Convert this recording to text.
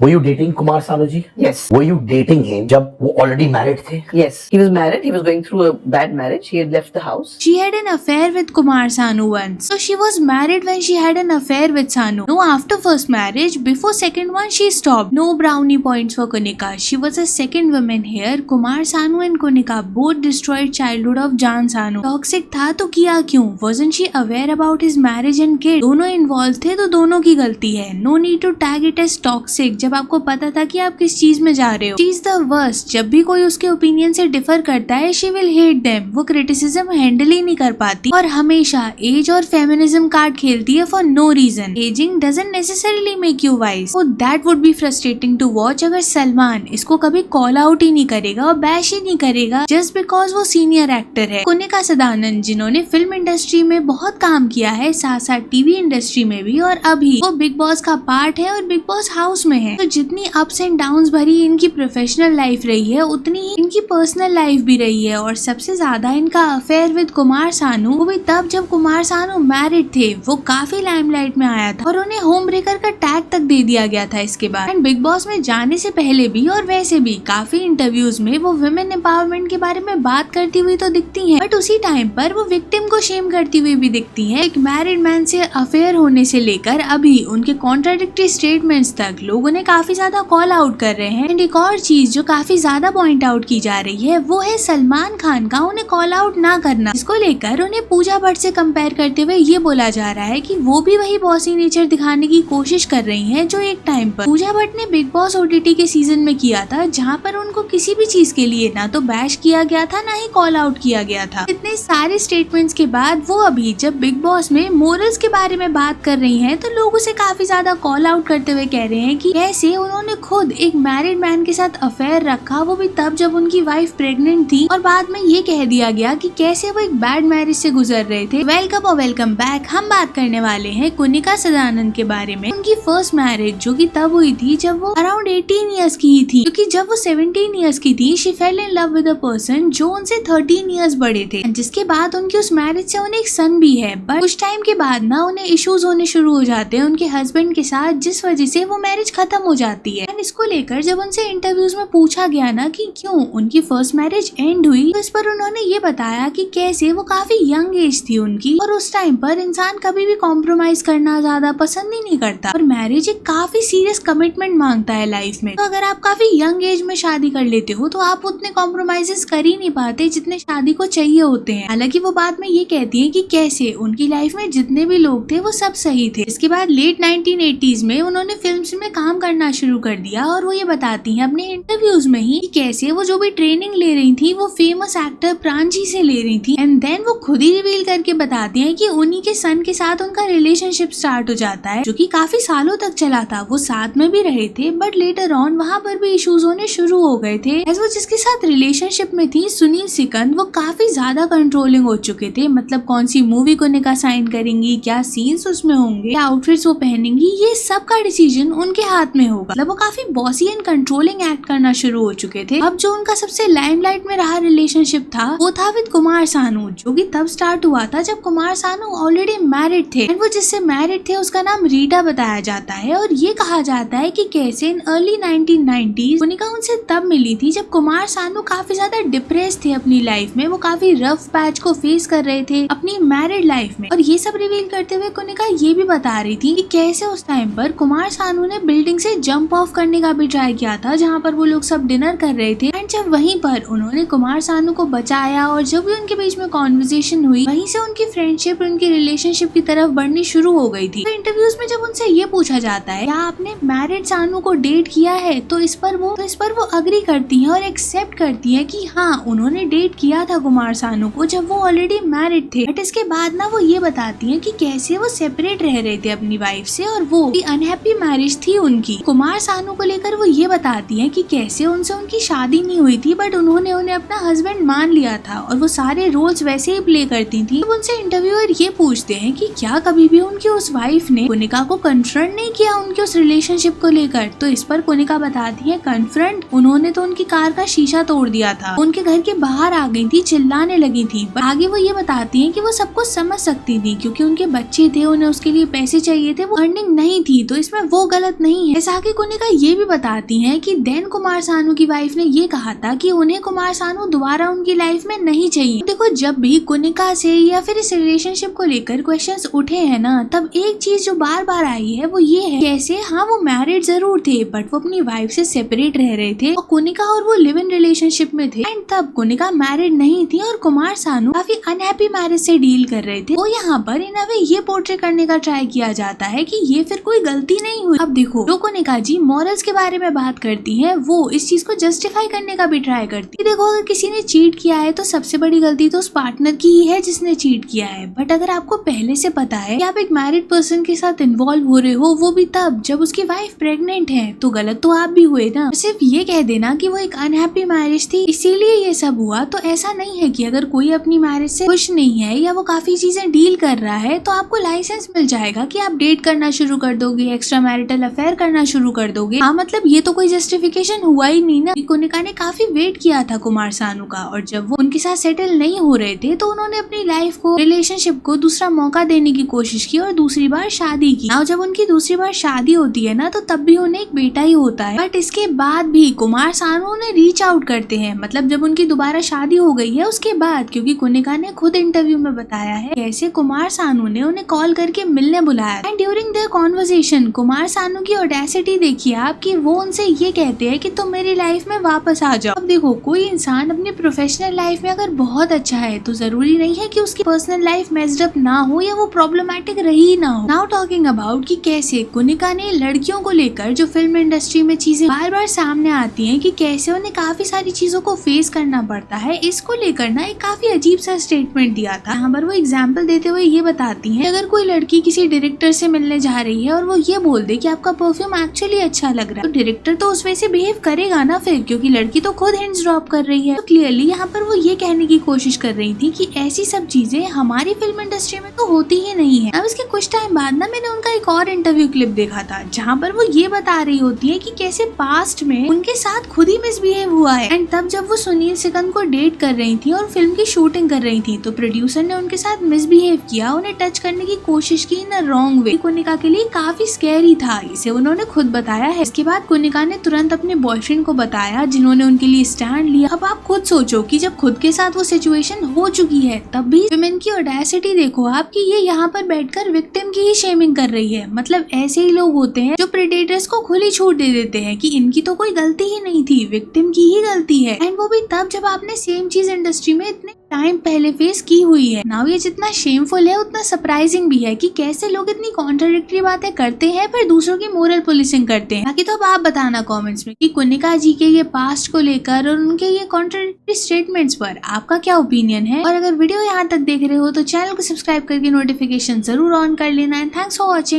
Were you dating Kumar Sanu ji? Yes. Were you dating him जब वो already married थे? Yes. He was married. He was going through a bad marriage. He had left the house. She had an affair with Kumar Sanu once. So she was married when she had an affair with Sanu. No, after first marriage, before second one she stopped. No brownie points for Konika. She was a second woman here. Kumar Sanu and Konika both destroyed childhood of Jan Sanu. Toxic था तो किया क्यों? Wasn't she aware about his marriage and kid? दोनों involved थे तो दोनों की गलती है. No need to tag it as toxic जब आपको पता था कि आप किस चीज में जा रहे हो. She is the worst. जब भी कोई उसके ओपिनियन से डिफर करता है she will hate them. वो क्रिटिसिज्म हैंडल ही नहीं कर पाती और हमेशा एज और फेमिनिज्म कार्ड खेलती है for no reason. Ageing doesn't necessarily make you wise. So that would be frustrating to watch अगर सलमान इसको कभी कॉल आउट ही नहीं करेगा और बैश ही नहीं करेगा जस्ट बिकॉज वो सीनियर एक्टर है. कोनिका सदानंद जिन्होंने फिल्म इंडस्ट्री में बहुत काम किया है, साथ साथ टीवी इंडस्ट्री में भी, और अभी वो बिग बॉस का पार्ट है और बिग बॉस हाउस में है. तो जितनी अप्स एंड डाउन्स भरी इनकी प्रोफेशनल लाइफ रही है उतनी ही इनकी पर्सनल लाइफ भी रही है. और सबसे ज्यादा इनका अफेयर विद कुमार सानू वो भी तब जब कुमार सानू मैरिड थे. वो काफी लाइमलाइट में आया था और उन्हें होम ब्रेकर का टैग तक दे दिया गया था इसके बाद. एंड बिग बॉस में जाने से पहले भी और वैसे भी काफी इंटरव्यूज में वो वुमेन एम्पावरमेंट के बारे में बात करती हुई तो दिखती हैं, बट उसी टाइम पर वो विक्टिम को शेम करती हुई भी दिखती हैं. एक मैरिड मैन से अफेयर होने से लेकर अभी उनके कॉन्ट्राडिक्टरी स्टेटमेंट्स तक लोग उन्हें काफी ज्यादा कॉल आउट कर रहे हैं. एंड एक और चीज जो काफी ज्यादा पॉइंट आउट की जा रही है वो है सलमान खान का उन्हें कॉल आउट ना करना, जिसको लेकर उन्हें पूजा भट्ट से कंपेयर करते हुए ये बोला जा रहा है कि वो भी वही बॉसी नेचर दिखाने की कोशिश कर रही हैं जो एक टाइम पर पूजा भट्ट ने बिग बॉस ओटीटी के सीजन में किया था, जहाँ पर उनको किसी भी चीज के लिए ना तो बैश किया गया था ना ही कॉल आउट किया गया था. इतने सारे स्टेटमेंट्स के बाद वो अभी जब बिग बॉस में मोरल्स के बारे में बात कर रही हैं तो लोग उसे काफी ज्यादा कॉल आउट करते हुए कह रहे हैं कि कैसे उन्होंने खुद एक मैरिड मैन के साथ अफेयर रखा, वो भी तब जब उनकी वाइफ प्रेग्नेंट थी, और बाद में ये कह दिया गया कि कैसे वो एक बैड मैरिज से गुजर रहे थे. वेलकम और वेलकम बैक. हम बात करने वाले हैं कोनिका सदानंद के बारे में. उनकी फर्स्ट मैरिज जो कि तब हुई थी जब वो अराउंड 18 ईयर्स की ही थी, क्योंकि जब वो 17 ईयर्स की थी she fail in love with a person जो उनसे 13 ईयर्स बड़े थे, जिसके बाद उनकी उस मैरिज से उन्हें एक सन भी है. बट कुछ टाइम के बाद ना उन्हें इश्यूज होने शुरू हो जाते हैं उनके हस्बैंड के साथ, जिस वजह से वो मैरिज खत्म हो जाती है. एंड इसको लेकर जब उनसे इंटरव्यूज में पूछा गया ना कि क्यों उनकी फर्स्ट मैरिज एंड हुई, तो इस पर उन्होंने ये बताया कि कैसे वो काफी यंग एज थी उनकी और उस टाइम पर इंसान कभी भी कॉम्प्रोमाइज करना ज्यादा पसंद ही नहीं करता और मैरिज एक काफी सीरियस कमिटमेंट मांगता है लाइफ में. तो अगर आप काफी यंग एज में शादी कर लेते हो तो आप उतने कॉम्प्रोमाइजेस कर ही नहीं पाते जितने शादी को चाहिए होते हैं. हालांकि वो बाद में ये कहती है कि कैसे उनकी लाइफ में जितने भी लोग थे वो सब सही थे. इसके बाद लेट 1980s में उन्होंने फिल्म्स में काम करना शुरू कर दिया और वो ये बताती हैं अपने इंटरव्यूज में ही कि कैसे वो जो भी ट्रेनिंग ले रही थी वो फेमस एक्टर प्रांजी से ले रही थी. एंड देन वो खुद ही रिवील करके बताती हैं कि उन्हीं के सन के साथ उनका रिलेशनशिप स्टार्ट हो जाता है जो कि काफी सालों तक चला था. वो साथ में भी रहे थे बट लेटर ऑन वहाँ पर भी इश्यूज होने शुरू हो गए थे. एज वो जिसके साथ रिलेशनशिप में थी सुनील सिकंद, वो काफी ज्यादा कंट्रोलिंग हो चुके थे. मतलब कौन सी मूवी को निकाह साइन करेंगी, क्या सीन्स उसमें होंगे, क्या आउटफिट्स वो पहनेंगी, ये सब का डिसीजन उनके हाथ में होगा. मतलब वो काफी बॉसी एंड कंट्रोलिंग एक्ट करना शुरू हो चुके थे. अब जो उनका सबसे लाइमलाइट में रहा रिलेशनशिप था वो था विद कुमार सानू, जो कि तब स्टार्ट हुआ था जब कुमार सानू ऑलरेडी मैरिड थे. एंड वो जिससे मैरिड थे उसका नाम रीटा बताया जाता है और ये कहा जाता है कि कैसे इन अर्ली 1990s कोनिका उनसे तब मिली थी जब कुमार सानू काफी ज्यादा डिप्रेस थे अपनी लाइफ में. वो काफी रफ पैच को फेस कर रहे थे अपनी मैरिड लाइफ में. और ये सब रिवील करते हुए कोनिका ये भी बता रही थी कि कैसे उस टाइम पर कुमार सानू ने बिल्डिंग से जंप ऑफ करने का भी ट्राई किया था जहाँ पर वो लोग सब डिनर कर रहे थे. एंड जब वहीं पर उन्होंने कुमार सानू को बचाया और जब भी उनके बीच में कॉन्वर्सेशन हुई वहीं से उनकी फ्रेंडशिप उनकी रिलेशनशिप की तरफ बढ़नी शुरू हो गई थी. तो इंटरव्यूज में जब उनसे ये पूछा जाता है क्या आपने मैरिड सानू को डेट किया है तो इस पर वो अग्री करती हैं और एक्सेप्ट करती हैं कि हाँ उन्होंने डेट किया था कुमार सानू को जब वो ऑलरेडी मैरिड थे. बट इसके बाद ना वो ये बताती हैं कि कैसे वो सेपरेट रह रहे थे अपनी वाइफ से और वो अनहैप्पी मैरिज थी उनकी. कुमार सानू को लेकर वो ये बताती हैं कि कैसे उनसे उनकी शादी नहीं हुई थी बट उन्होंने उन्हें अपना हस्बैंड मान लिया था और वो सारे रोल्स वैसे ही प्ले करती थी. तो उनसे इंटरव्यूअर ये पूछते हैं कि क्या कभी भी उनकी उस वाइफ ने कोनिका को कन्फ्रंट नहीं किया उनके उस रिलेशनशिप को लेकर. तो इस पर कोनिका बताती है कन्फ्रंट उन्होंने तो उनकी कार का शीशा तोड़ दिया था, उनके घर के बाहर आ गई थी, चिल्लाने लगी थी. आगे वो ये बताती है कि वो सब कुछ समझ सकती थी क्योंकि उनके बच्चे थे, उन्हें उसके लिए पैसे चाहिए थे, वो अर्निंग नहीं थी. तो इसमें वो गलत नहीं है. बस आगे कोनिका ये भी बताती हैं कि देन कुमार सानू की वाइफ ने ये कहा था कि उन्हें कुमार सानू दोबारा उनकी लाइफ में नहीं चाहिए। देखो, जब भी कोनिका से या फिर इस रिलेशनशिप को लेकर क्वेश्चंस उठे हैं ना, तब एक चीज जो बार बार आई है वो ये है, कैसे हाँ वो मैरिड जरूर थे बट वो अपनी वाइफ से सेपरेट रह रहे थे और कोनिका और वो लिव इन रिलेशनशिप में थे, एंड तब कोनिका मैरिड नहीं थी और कुमार सानू काफी अनहैप्पी मैरिज से डील कर रहे थे। वो यहाँ पर इन अ वे ये पोर्ट्रे करने का ट्राई किया जाता है कि ये फिर कोई गलती नहीं हुई। अब देखो, जो कोनिका जी मॉरल्स के बारे में बात करती है वो इस चीज को जस्टिफाई करने का भी ट्राई करती है। देखो, अगर किसी ने चीट किया है तो सबसे बड़ी गलती तो उस पार्टनर की ही है जिसने चीट किया है, बट अगर आपको पहले से पता है कि आप एक मैरिड पर्सन के साथ इन्वॉल्व हो रहे हो, वो भी तब जब उसकी वाइफ प्रेग्नेंट है, तो गलत तो आप भी हुए ना। सिर्फ ये कह देना कि वो एक अनहैप्पी मैरिज थी इसीलिए ये सब हुआ, तो ऐसा नहीं है कि अगर कोई अपनी मैरिज से खुश नहीं है या वो काफी चीजें डील कर रहा है तो आपको लाइसेंस मिल जाएगा कि आप डेट करना शुरू कर दोगे, एक्स्ट्रा मैरिटल अफेयर करना शुरू कर दोगे। हाँ, मतलब ये तो कोई जस्टिफिकेशन हुआ ही नहीं ना। कोनिका ने काफी वेट किया था कुमार सानू का, और जब वो उनके साथ सेटल नहीं हो रहे थे तो उन्होंने अपनी लाइफ को, रिलेशनशिप को दूसरा मौका देने की कोशिश की और दूसरी बार शादी की। और जब उनकी दूसरी बार शादी होती है ना, तो तब भी उन्हें एक बेटा ही होता है, बट इसके बाद भी कुमार सानू ने रीच आउट करते हैं, मतलब जब उनकी दोबारा शादी हो गई है उसके बाद, क्योंकि कोनिका ने खुद इंटरव्यू में बताया है कैसे कुमार सानू ने उन्हें कॉल करके मिलने बुलाया, and during their conversation Kumar Sanu की ऑडेसिटी देखिए आप कि वो उनसे ये कहते हैं कि तुम मेरी लाइफ में वापस आ जाओ। अब देखो, कोई इंसान अपनी प्रोफेशनल लाइफ में अगर बहुत अच्छा है तो जरूरी नहीं है कि उसकी पर्सनल लाइफ मेस्ड अप ना हो या वो प्रॉब्लमेटिक रही ना हो। नाउ टॉकिंग अबाउट कि कैसे कोनिका ने लड़कियों को लेकर जो फिल्म इंडस्ट्री में चीजें बार बार सामने आती हैं कि कैसे उन्हें काफी सारी चीजों को फेस करना पड़ता है, इसको लेकर ना एक काफी अजीब सा स्टेटमेंट दिया था। यहाँ पर वो एग्जाम्पल देते हुए ये बताती है, अगर कोई लड़की किसी डायरेक्टर से मिलने जा रही है और वो ये बोल दे कि आपका परफ्यूम एक्चुअली अच्छा लग रहा है, तो डायरेक्टर तो उस वैसे बिहेव करेगा ना फिर, क्योंकि लड़की तो खुद हिंट्स ड्रॉप कर रही है। तो क्लियरली यहाँ पर वो ये कहने की कोशिश कर रही थी कि ऐसी सब चीजें हमारी फिल्म इंडस्ट्री में तो होती ही नहीं है। अब इसके कुछ टाइम बाद ना मैंने उनका एक और इंटरव्यू क्लिप देखा था जहाँ पर वो ये बता रही होती है कि कैसे पास्ट में उनके साथ खुद ही मिसबिहेव हुआ है, एंड तब जब वो सुनील सिकंद को डेट कर रही थी और फिल्म की शूटिंग कर रही थी तो प्रोड्यूसर ने उनके साथ मिसबिहेव किया, उन्हें टच करने की कोशिश की इन अ रॉन्ग वे। कोनिका के लिए काफी स्कैरी था, इसे उन्होंने खुद बताया है। इसके बाद कोनिका ने तुरंत अपने बॉयफ्रेंड को बताया जिन्होंने उनके लिए स्टैंड लिया। अब आप खुद सोचो कि जब खुद के साथ वो सिचुएशन हो चुकी है तब भी विमेन की ऑडेसिटी देखो आपकी, ये यहाँ पर बैठकर विक्टिम की ही शेमिंग कर रही है। मतलब ऐसे ही लोग होते हैं जो प्रेडेटर्स को खुली छूट दे देते हैं कि इनकी तो कोई गलती ही नहीं थी, विक्टिम की ही गलती है, एंड वो भी तब जब आपने सेम चीज इंडस्ट्री में इतने टाइम पहले फेस की हुई है। नाउ ये जितना शेमफुल है उतना सरप्राइजिंग भी है कि कैसे लोग इतनी कॉन्ट्राडिक्टरी बातें करते हैं फिर दूसरों की मोरल पुलिसिंग करते हैं। बाकी तो अब आप बताना कमेंट्स में कि कोनिका जी के ये पास्ट को लेकर और उनके ये कॉन्ट्राडिक्टरी स्टेटमेंट्स पर आपका क्या ओपिनियन है। और अगर वीडियो यहाँ तक देख रहे हो तो चैनल को सब्सक्राइब करके नोटिफिकेशन जरूर ऑन कर लेना, एंड थैंक्स फॉर वॉचिंग।